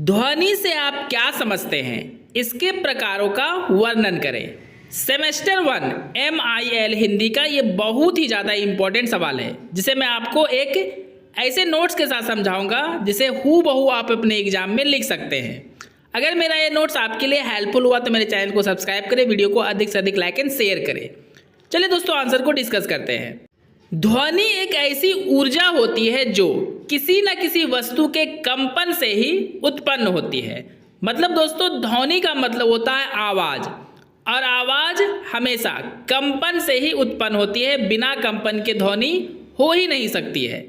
ध्वनि से आप क्या समझते हैं, इसके प्रकारों का वर्णन करें। सेमेस्टर 1 MIL हिंदी का ये बहुत ही ज़्यादा इम्पोर्टेंट सवाल है, जिसे मैं आपको एक ऐसे नोट्स के साथ समझाऊंगा जिसे हूबहू आप अपने एग्जाम में लिख सकते हैं। अगर मेरा ये नोट्स आपके लिए हेल्पफुल हुआ तो मेरे चैनल को सब्सक्राइब करें, वीडियो को अधिक से अधिक लाइक एंड शेयर करें। चलिए दोस्तों, आंसर को डिस्कस करते हैं। ध्वनि एक ऐसी ऊर्जा होती है जो किसी न किसी वस्तु के कंपन से ही उत्पन्न होती है। मतलब दोस्तों, ध्वनि का मतलब होता है आवाज़, और आवाज़ हमेशा कंपन से ही उत्पन्न होती है। बिना कंपन के ध्वनि हो ही नहीं सकती है।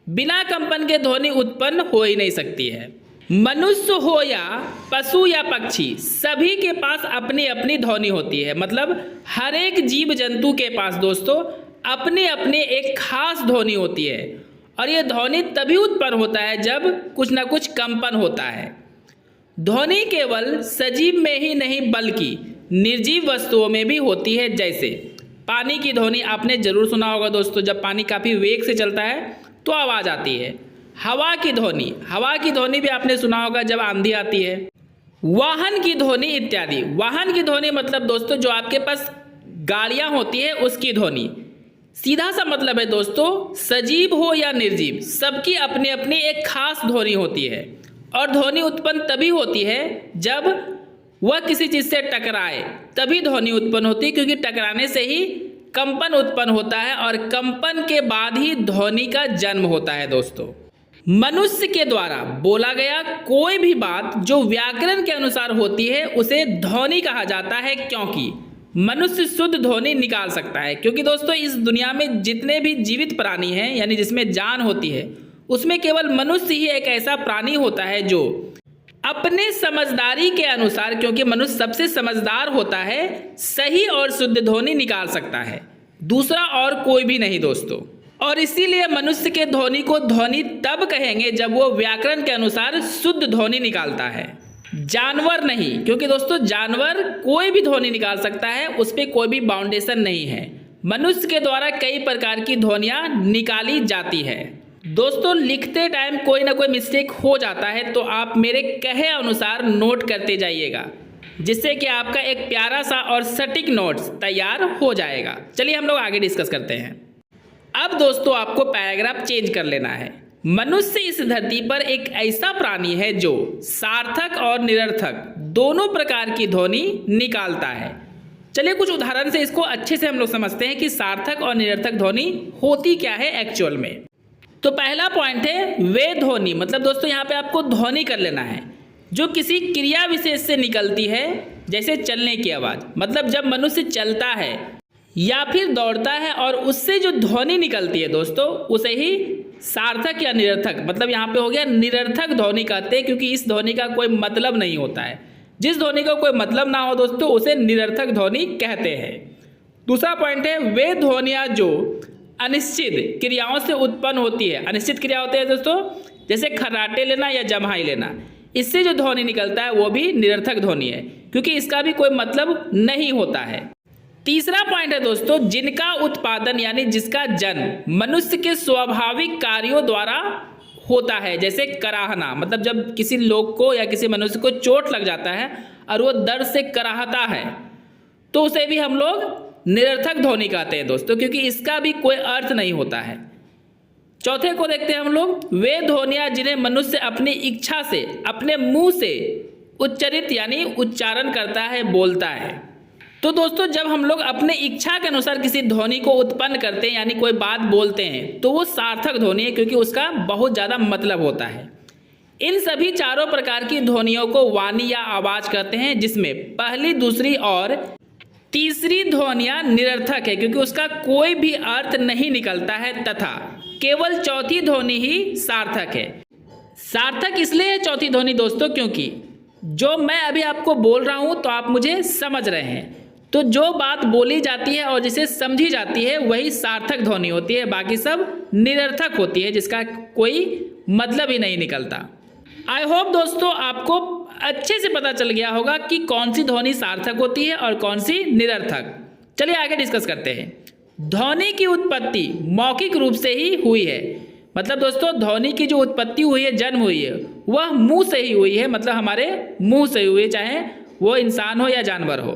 बिना कंपन के ध्वनि उत्पन्न हो ही नहीं सकती है। मनुष्य हो या पशु या पक्षी, सभी के पास अपनी अपनी ध्वनि होती है। मतलब हर एक जीव जंतु के पास दोस्तों अपनी अपनी एक खास ध्वनि होती है, और ये ध्वनि तभी उत्पन्न होता है जब कुछ ना कुछ कंपन होता है। ध्वनि केवल सजीव में ही नहीं बल्कि निर्जीव वस्तुओं में भी होती है। जैसे पानी की ध्वनि आपने जरूर सुना होगा दोस्तों, जब पानी काफ़ी वेग से चलता है तो आवाज़ आती है। हवा की ध्वनि भी आपने सुना होगा जब आंधी आती है। वाहन की ध्वनि इत्यादि। वाहन की ध्वनि मतलब दोस्तों जो आपके पास गाड़ियाँ होती है उसकी ध्वनि। सीधा सा मतलब है दोस्तों, सजीव हो या निर्जीव, सबकी अपनी अपनी एक खास ध्वनि होती है। और ध्वनि उत्पन्न तभी होती है जब वह किसी चीज़ से टकराए, तभी ध्वनि उत्पन्न होती है, क्योंकि टकराने से ही कंपन उत्पन्न होता है, और कंपन के बाद ही ध्वनि का जन्म होता है। दोस्तों, मनुष्य के द्वारा बोला गया कोई भी बात जो व्याकरण के अनुसार होती है उसे ध्वनि कहा जाता है, क्योंकि मनुष्य शुद्ध ध्वनि निकाल सकता है। क्योंकि दोस्तों इस दुनिया में जितने भी जीवित प्राणी हैं, यानी जिसमें जान होती है, उसमें केवल मनुष्य ही एक ऐसा प्राणी होता है जो अपने समझदारी के अनुसार, क्योंकि मनुष्य सबसे समझदार होता है, सही और शुद्ध ध्वनि निकाल सकता है। दूसरा और कोई भी नहीं दोस्तों। और इसीलिए मनुष्य के ध्वनि को ध्वनि तब कहेंगे जब वो व्याकरण के अनुसार शुद्ध ध्वनि निकालता है। जानवर नहीं, क्योंकि दोस्तों जानवर कोई भी ध्वनि निकाल सकता है, उस पर कोई भी बाउंडेशन नहीं है। मनुष्य के द्वारा कई प्रकार की ध्वनियाँ निकाली जाती है। दोस्तों, लिखते टाइम कोई ना कोई मिस्टेक हो जाता है तो आप मेरे कहे अनुसार नोट करते जाइएगा, जिससे कि आपका एक प्यारा सा और सटीक नोट्स तैयार हो जाएगा। चलिए हम लोग आगे डिस्कस करते हैं। अब दोस्तों आपको पैराग्राफ चेंज कर लेना है। मनुष्य इस धरती पर एक ऐसा प्राणी है जो सार्थक और निरर्थक दोनों प्रकार की ध्वनि निकालता है। चलिए कुछ उदाहरण से इसको अच्छे से हम लोग समझते हैं कि सार्थक और निरर्थक ध्वनि होती क्या है एक्चुअल में। तो पहला पॉइंट है वे ध्वनि। मतलब दोस्तों यहाँ पे आपको ध्वनि कर लेना है जो किसी क्रिया विशेष से निकलती है, जैसे चलने की आवाज़। मतलब जब मनुष्य चलता है या फिर दौड़ता है और उससे जो ध्वनि निकलती है दोस्तों, उसे ही सार्थक या निरर्थक, मतलब यहाँ पे हो गया निरर्थक ध्वनि कहते हैं, क्योंकि इस ध्वनि का कोई मतलब नहीं होता है। जिस ध्वनि का कोई मतलब ना हो दोस्तों उसे निरर्थक ध्वनि कहते हैं। दूसरा पॉइंट है वे ध्वनियाँ जो अनिश्चित क्रियाओं से उत्पन्न होती है। अनिश्चित क्रिया होते हैं दोस्तों, जैसे खर्राटे लेना या जम्हाई लेना, इससे जो ध्वनि निकलता है वो भी निरर्थक ध्वनि है, क्योंकि इसका भी कोई मतलब नहीं होता है। तीसरा पॉइंट है दोस्तों जिनका उत्पादन यानी जिसका जन्म मनुष्य के स्वाभाविक कार्यों द्वारा होता है, जैसे कराहना। मतलब जब किसी लोग को या किसी मनुष्य को चोट लग जाता है और वो दर्द से कराहता है तो उसे भी हम लोग निरर्थक ध्वनि कहते हैं दोस्तों, क्योंकि इसका भी कोई अर्थ नहीं होता है। चौथे को देखते हैं हम लोग वे ध्वनियाँ जिन्हें मनुष्य अपनी इच्छा से अपने मुंह से उच्चरित यानी उच्चारण करता है, बोलता है। तो दोस्तों जब हम लोग अपने इच्छा के अनुसार किसी ध्वनि को उत्पन्न करते हैं यानी कोई बात बोलते हैं तो वो सार्थक ध्वनि है, क्योंकि उसका बहुत ज़्यादा मतलब होता है। इन सभी चारों प्रकार की ध्वनियों को वाणी या आवाज़ कहते हैं, जिसमें पहली, दूसरी और तीसरी ध्वनियाँ निरर्थक है, क्योंकि उसका कोई भी अर्थ नहीं निकलता है, तथा केवल चौथी ध्वनि ही सार्थक है। सार्थक इसलिए है चौथी ध्वनि दोस्तों, क्योंकि जो मैं अभी आपको बोल रहा हूँ तो आप मुझे समझ रहे हैं, तो जो बात बोली जाती है और जिसे समझी जाती है वही सार्थक ध्वनि होती है, बाकी सब निरर्थक होती है, जिसका कोई मतलब ही नहीं निकलता। आई होप दोस्तों आपको अच्छे से पता चल गया होगा कि कौन सी ध्वनि सार्थक होती है और कौन सी निरर्थक। चलिए आगे डिस्कस करते हैं। ध्वनि की उत्पत्ति मौखिक रूप से ही हुई है। मतलब दोस्तों ध्वनि की जो उत्पत्ति हुई है, जन्म हुई है, वह मुंह से ही हुई है, मतलब हमारे मुंह से हुई है, चाहे वो इंसान हो या जानवर हो।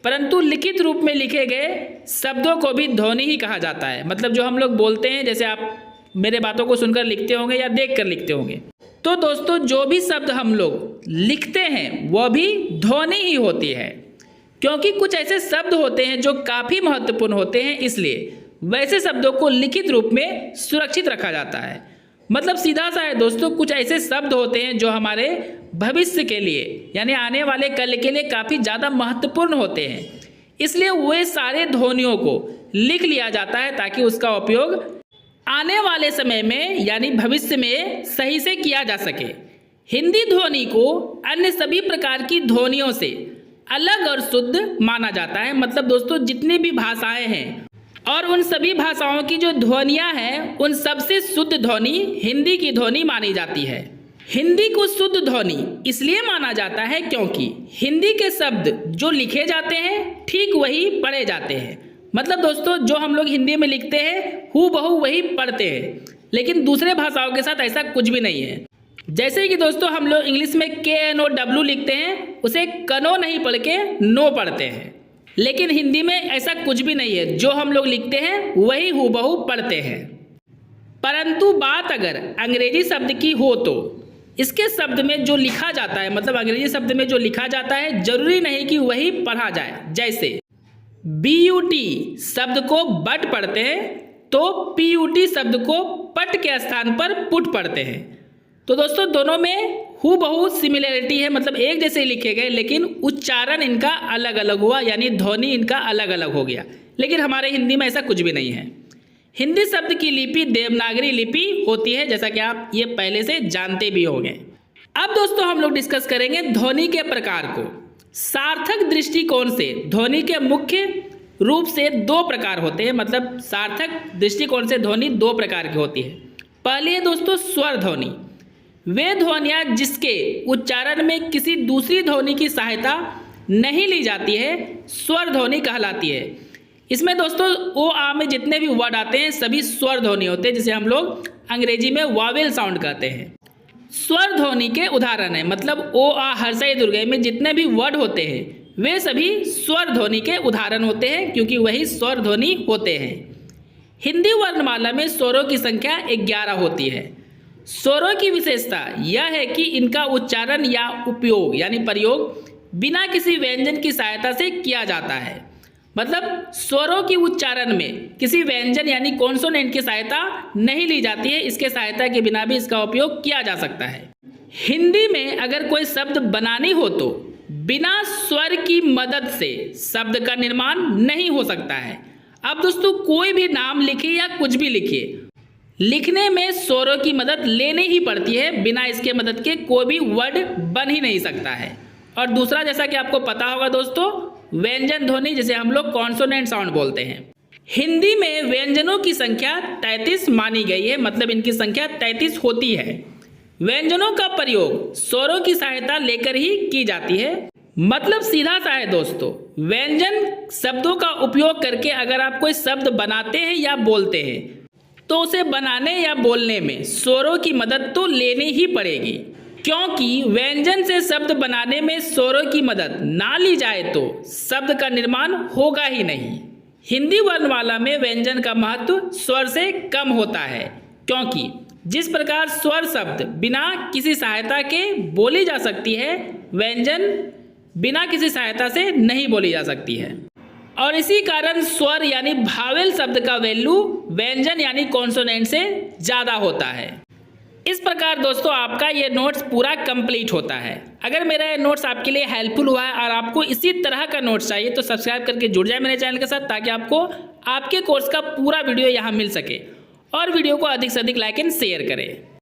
परंतु लिखित रूप में लिखे गए शब्दों को भी ध्वनि ही कहा जाता है। मतलब जो हम लोग बोलते हैं, जैसे आप मेरे बातों को सुनकर लिखते होंगे या देख कर लिखते होंगे, तो दोस्तों जो भी शब्द हम लोग लिखते हैं वह भी ध्वनि ही होती है। क्योंकि कुछ ऐसे शब्द होते हैं जो काफ़ी महत्वपूर्ण होते हैं, इसलिए वैसे शब्दों को लिखित रूप में सुरक्षित रखा जाता है। मतलब सीधा सा है दोस्तों, कुछ ऐसे शब्द होते हैं जो हमारे भविष्य के लिए यानी आने वाले कल के लिए काफ़ी ज़्यादा महत्वपूर्ण होते हैं, इसलिए वे सारे ध्वनियों को लिख लिया जाता है ताकि उसका उपयोग आने वाले समय में यानी भविष्य में सही से किया जा सके। हिंदी ध्वनि को अन्य सभी प्रकार की ध्वनियों से अलग और शुद्ध माना जाता है। मतलब दोस्तों जितनी भी भाषाएं हैं और उन सभी भाषाओं की जो ध्वनियां हैं, उन सबसे शुद्ध ध्वनि हिंदी की ध्वनि मानी जाती है। हिंदी को शुद्ध ध्वनि इसलिए माना जाता है क्योंकि हिंदी के शब्द जो लिखे जाते हैं ठीक वही पढ़े जाते हैं। मतलब दोस्तों जो हम लोग हिंदी में लिखते हैं हूबहू वही पढ़ते हैं, लेकिन दूसरे भाषाओं के साथ ऐसा कुछ भी नहीं है। जैसे कि दोस्तों हम लोग इंग्लिश में KNOW लिखते हैं, उसे कनो नहीं पढ़ के नो पढ़ते हैं, लेकिन हिंदी में ऐसा कुछ भी नहीं है। जो हम लोग लिखते हैं वही हूबहू पढ़ते हैं। परंतु बात अगर अंग्रेजी शब्द की हो तो इसके शब्द में जो लिखा जाता है, मतलब अंग्रेजी शब्द में जो लिखा जाता है जरूरी नहीं कि वही पढ़ा जाए। जैसे BUT शब्द को बट पढ़ते हैं तो PUT शब्द को पट के स्थान पर पुट पढ़ते हैं। तो दोस्तों दोनों में हूबहू सिमिलरिटी है, मतलब एक जैसे लिखे गए, लेकिन उच्चारण इनका अलग अलग हुआ, यानी ध्वनि इनका अलग अलग हो गया। लेकिन हमारे हिंदी में ऐसा कुछ भी नहीं है। हिंदी शब्द की लिपि देवनागरी लिपि होती है, जैसा कि आप ये पहले से जानते भी होंगे। अब दोस्तों हम लोग डिस्कस करेंगे ध्वनि के प्रकार को। सार्थक दृष्टिकोण से ध्वनि के मुख्य रूप से दो प्रकार होते हैं। मतलब सार्थक दृष्टिकोण से ध्वनि दो प्रकार की होती है। पहली है दोस्तों स्वर ध्वनि। वे ध्वनियाँ जिसके उच्चारण में किसी दूसरी ध्वनि की सहायता नहीं ली जाती है स्वर ध्वनि कहलाती है। इसमें दोस्तों ओ आ में जितने भी वर्ड आते हैं सभी स्वर ध्वनि होते हैं, जिसे हम लोग अंग्रेजी में वावेल साउंड कहते हैं। स्वर ध्वनि के उदाहरण है, मतलब ओ आ हर्षई दुर्गई में जितने भी वर्ड होते हैं वे सभी स्वर ध्वनि के उदाहरण होते हैं, क्योंकि वही स्वर ध्वनि होते हैं। हिंदी वर्णमाला में स्वरों की संख्या 11 होती है। स्वरों की विशेषता यह है कि इनका उच्चारण या उपयोग यानी प्रयोग बिना किसी व्यंजन की सहायता से किया जाता है। मतलब स्वरों की उच्चारण में किसी व्यंजन यानी कॉन्सोनेंट की सहायता नहीं ली जाती है, इसके सहायता के बिना भी इसका उपयोग किया जा सकता है। हिंदी में अगर कोई शब्द बनानी हो तो बिना स्वर की मदद से शब्द का निर्माण नहीं हो सकता है। अब दोस्तों कोई भी नाम लिखिए या कुछ भी लिखिए, लिखने में स्वरों की मदद लेनी ही पड़ती है, बिना इसके मदद के कोई भी वर्ड बन ही नहीं सकता है। और दूसरा, जैसा कि आपको पता होगा दोस्तों, व्यंजन ध्वनि जिसे हम लोग कॉन्सोनेंट साउंड बोलते हैं। हिंदी में व्यंजनों की संख्या 33 मानी गई है, मतलब इनकी संख्या 33 होती है। व्यंजनों का प्रयोग स्वरों की सहायता लेकर ही की जाती है। मतलब सीधा सा है दोस्तों, व्यंजन शब्दों का उपयोग करके अगर आप कोई शब्द बनाते हैं या बोलते हैं तो उसे बनाने या बोलने में स्वरों की मदद तो लेनी ही पड़ेगी, क्योंकि व्यंजन से शब्द बनाने में स्वरों की मदद ना ली जाए तो शब्द का निर्माण होगा ही नहीं। हिंदी वर्णमाला में व्यंजन का महत्व स्वर से कम होता है, क्योंकि जिस प्रकार स्वर शब्द बिना किसी सहायता के बोली जा सकती है, व्यंजन बिना किसी सहायता से नहीं बोली जा सकती है। और इसी कारण स्वर यानी भावेल शब्द का वैल्यू व्यंजन यानी कॉन्सोनेंट से ज़्यादा होता है। इस प्रकार दोस्तों आपका ये नोट्स पूरा कंप्लीट होता है। अगर मेरा ये नोट्स आपके लिए हेल्पफुल हुआ है और आपको इसी तरह का नोट्स चाहिए तो सब्सक्राइब करके जुड़ जाए मेरे चैनल के साथ, ताकि आपको आपके कोर्स का पूरा वीडियो यहाँ मिल सके। और वीडियो को अधिक से अधिक लाइक एंड शेयर करें।